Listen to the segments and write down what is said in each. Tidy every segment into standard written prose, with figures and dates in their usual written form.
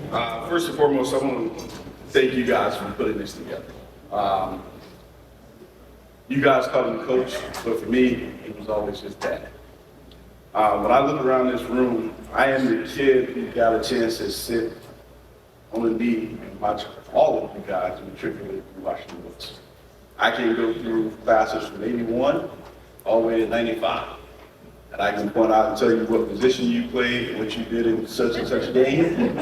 First and foremost, I want to thank you guys for putting this together. You guys call me coach, but for me, it was always just dad. When I look around this room, I am the kid who got a chance to sit on the knee and watch all of you guys matriculate through Washington Woods. I can go through classes from 81 all the way to 95. And I can point out and tell you what position you played and what you did in such and such a game.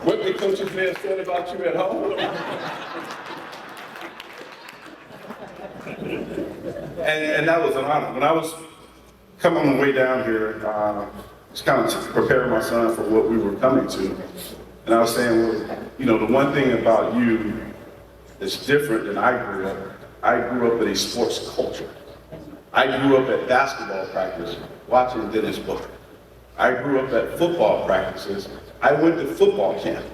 What the coaches may have said about you at home. And that was an honor. When I was coming on the way down here, just kind of preparing my son for what we were coming to. And I was saying, well, you know, the one thing about you that's different than I grew up in a sports culture. I grew up at basketball practice watching Dennis Booker. I grew up at football practices. I went to football camp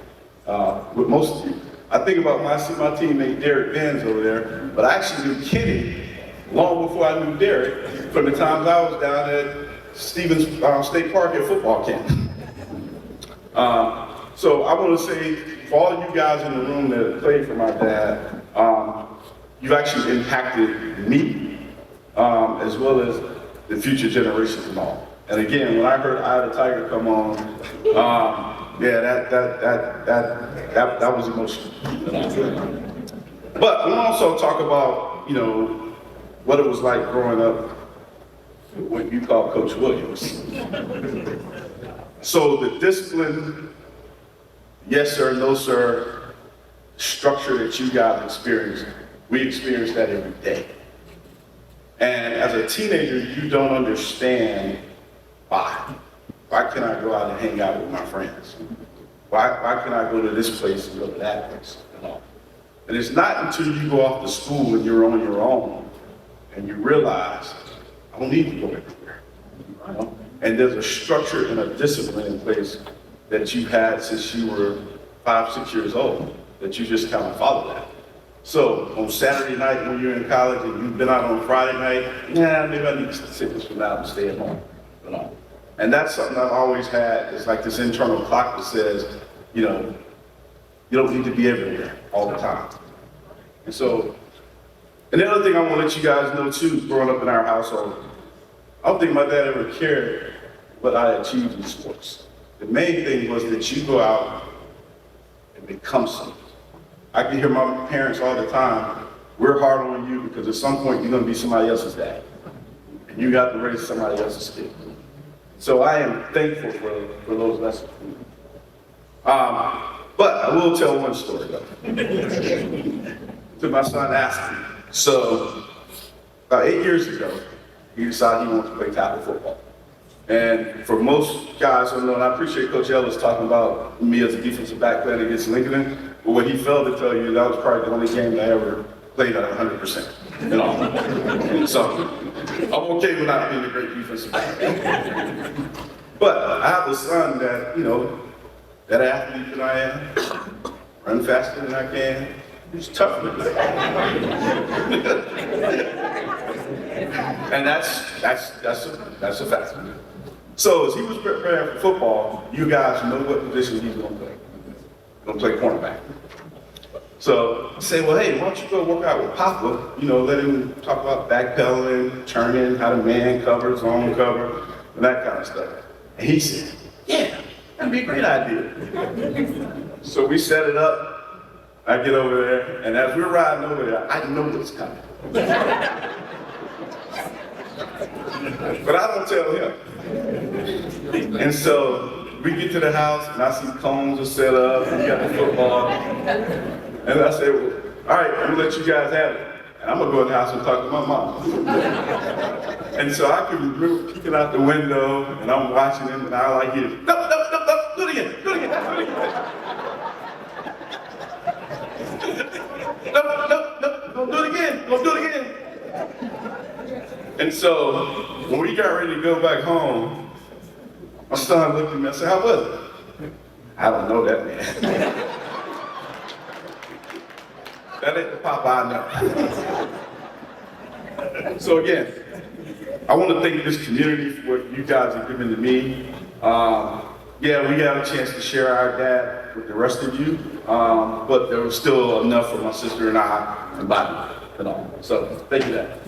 with most of you. I think about when I see my teammate Derek Benz over there, but I actually knew Kenny long before I knew Derek from the times I was down at Stevens State Park at football camp. So I want to say, for all of you guys in the room that played for my dad, you've actually impacted me as well as the future generations and all. And again, when I heard Eye of the Tiger come on, yeah, that was emotional. But we'll also talk about, you know, what it was like growing up with what you call Coach Williams. So the discipline, yes sir, no sir, structure that you guys experienced, we experience that every day. And as a teenager, you don't understand why. Why can't I go out and hang out with my friends? Why can't I go to this place and go to that place? And it's not until you go off to school and you're on your own and you realize, I don't need to go everywhere. You know? And there's a structure and a discipline in place that you had since you were 5, 6 years old, that you just kind of follow that. So on Saturday night when you're in college and you've been out on Friday night, maybe I need to sit this one out and stay at home. You know? And that's something I've always had. It's like this internal clock that says, you know, you don't need to be everywhere all the time. And so, and the other thing I want to let you guys know too, growing up in our household, I don't think my dad ever cared what I achieved in sports. The main thing was that you go out and become something. I can hear my parents all the time, we're hard on you because at some point you're going to be somebody else's dad. And you got to raise somebody else's kid. So I am thankful for those lessons. But I will tell one story though. To my son Aston. So about 8 years ago, he decided he wanted to play tackle football. And for most guys who know, and I appreciate Coach Ellis talking about me as a defensive back playing against Lincoln, but what he failed to tell you, that was probably the only game I ever played at 100%. You know? So I'm okay with not being a great defensive back. But I have a son that, you know, that athlete that I am, run faster than I can, he's tougher than I am. And that's a fact. So as he was preparing for football, you guys know what position he's going to play. He's going to play cornerback. So I say, well, hey, why don't you go work out with Papa? You know, let him talk about backpedaling, turning, how to man cover, zone cover, and that kind of stuff. And he said, yeah, that'd be a great idea. So we set it up. I get over there, and as we're riding over there, I know what's coming. But I don't tell him. And so we get to the house, and I see cones are set up, and we got the football. And I said, well, all right, I'm gonna let you guys have it. And I'm gonna go in the house and talk to my mom. And so I can remember peeking out the window, and I'm watching him, and I like hear, no, do it again, do it again, do it again. No, don't do it again, don't do it again. And so, when we got ready to go back home, my son looked at me and said, how was it? I don't know that man. That ain't the Papa I know. So again, I want to thank this community for what you guys have given to me. yeah, we got a chance to share our dad with the rest of you, but there was still enough for my sister and I and Bobby and all. So thank you, Dad.